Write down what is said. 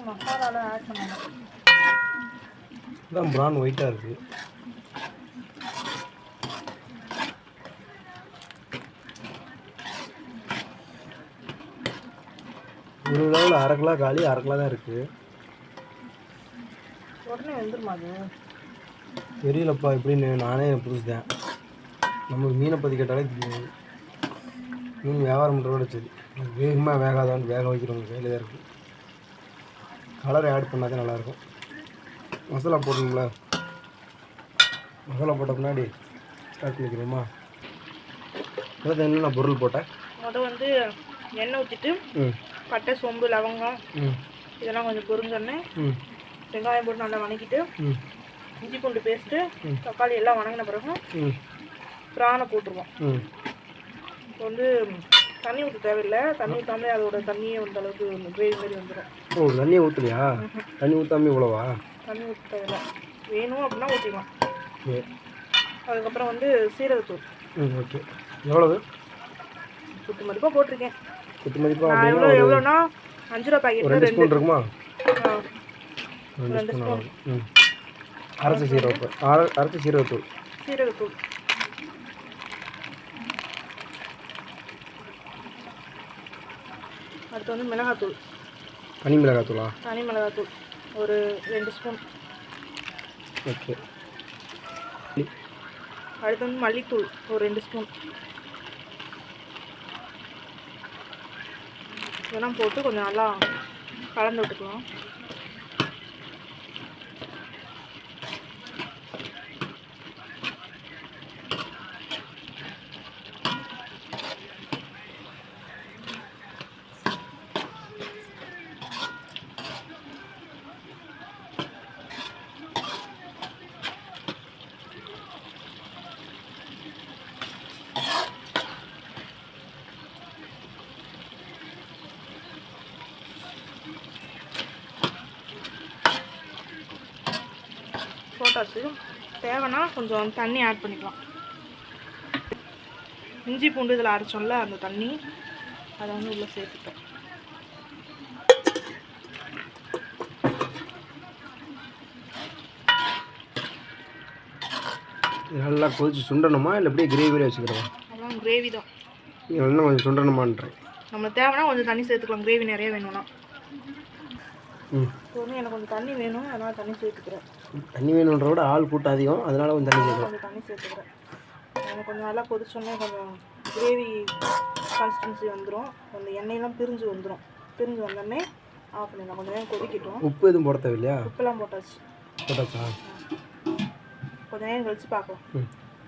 மசாலாவில் ஆட் பண்ணணும். இதான் ப்ரான் ஒயிட்டாக இருக்குது. ஒரு லெவலில் 1/2 கிலோ காலி, 1/2 கிலோ தான் இருக்குது. உடனே வெந்துருமா அது? தெரியலப்பா எப்படின்னு, நானே புதுசுதான். நமக்கு மீனை பற்றி கேட்டாலே தெரியும். மீன் வியாபாரம் பண்ணுறதோட சரி, வேகமாக வேகாதான்னு வேக வைக்கிறவங்க கையில் தான் இருக்குது. கலரை ஆட் பண்ணால் தான் நல்லாயிருக்கும். மசாலா போடணும்ல, மசாலா போட்ட பின்னாடி ஸ்டார்ட் பண்ணிக்கிறோமா? அதாவது என்னென்ன பொருள் போட்டேன்? வந்து எண்ணெய் ஊற்றிட்டு பட்டை, சோம்பு, லவங்கம் இதெல்லாம் கொஞ்சம் பொரிஞ்சோடனே வெங்காயம் போட்டு நல்லா வணக்கிட்டு இஞ்சி பூண்டு பேஸ்ட்டு, தக்காளி எல்லாம் வணங்கின பிறகு பிரானை போட்டுருவோம். இப்போ வந்து தண்ணி ஊற்ற தேவையில்லை. தண்ணி ஊற்றாமலே அதோட தண்ணியே வந்த அளவுக்கு கிரேவி மாதிரி வந்துடும். ஓ, தண்ணியை ஊற்றலையா? தண்ணி ஊற்றாமல் இவ்வளோவா? தண்ணி ஊற்ற தேவையில்லை. வேணும் அப்படின்னா ஊற்றிக்கலாம். அதுக்கப்புறம் வந்து சீரகத்தூள். ஓகே. எவ்வளவு? குத்து மதிப்பாக போட்டிருக்கேன். குத்து மதிப்பாக எவ்வளோனா 5 ரூபா பாக்கெட் 2 ஸ்பூன் இருக்குமா? 2 ஸ்பூன். அரைச்ச சீரகத்தூள். சீரகத்தூள். அடுத்து வந்து மிளகாத்தூள். தனி மிளகாத்தூளா? தனி மிளகாத்தூள் ஒரு 2 ஸ்பூன். ஓகே. அடுத்து வந்து மல்லித்தூள் ஒரு 2 ஸ்பூன். இதெல்லாம் போட்டு கொஞ்சம் நல்லா கலந்து விட்டுக்கலாம். போட்டாச்சு. தேவைன்னா கொஞ்சம் தண்ணி ஆட் பண்ணிக்கலாம். இஞ்சி பூண்டு இதில் அரைச்சோம்ல அந்த தண்ணி, அதை வந்து உள்ளே சேர்த்துட்டோம். நல்லா கொதிச்சு சுண்டணுமா இல்லை எப்படியே கிரேவியில் வச்சுக்கிறோம்? அதான் கிரேவி தான். இன்னும் கொஞ்சம் சுண்டணுமான்றேன். நம்ம தேவைன்னா கொஞ்சம் தண்ணி சேர்த்துக்கலாம், கிரேவி நிறைய வேணும்னா. இப்போ வந்து எனக்கு கொஞ்சம் தண்ணி வேணும், அதனால் தண்ணி சேர்த்துக்கிறேன். தண்ணி வேணுன்ற விட ஆள் கூட்டம் அதிகம், அதனால கொஞ்சம் தண்ணி சேர்க்கலாம். கொஞ்சம் தண்ணி சேர்த்துக்கிறேன். எனக்கு கொஞ்சம் நல்லா கொதிச்சோன்னே கொஞ்சம் கிரேவி கன்சிஸ்டன்சி வந்துடும். அந்த எண்ணெயெல்லாம் பிரிஞ்சு வந்துடும். பிரிஞ்சு வந்தோடனே ஆஃப் பண்ணிடலாம். கொஞ்சம் நேரம் கொதிக்கட்டும். உப்பு எதுவும் போட தேவையில்லையா? உப்பெல்லாம் போட்டாச்சு. போட்டாச்சா? கொஞ்சம் நேரம் கழிச்சு பார்க்கலாம்.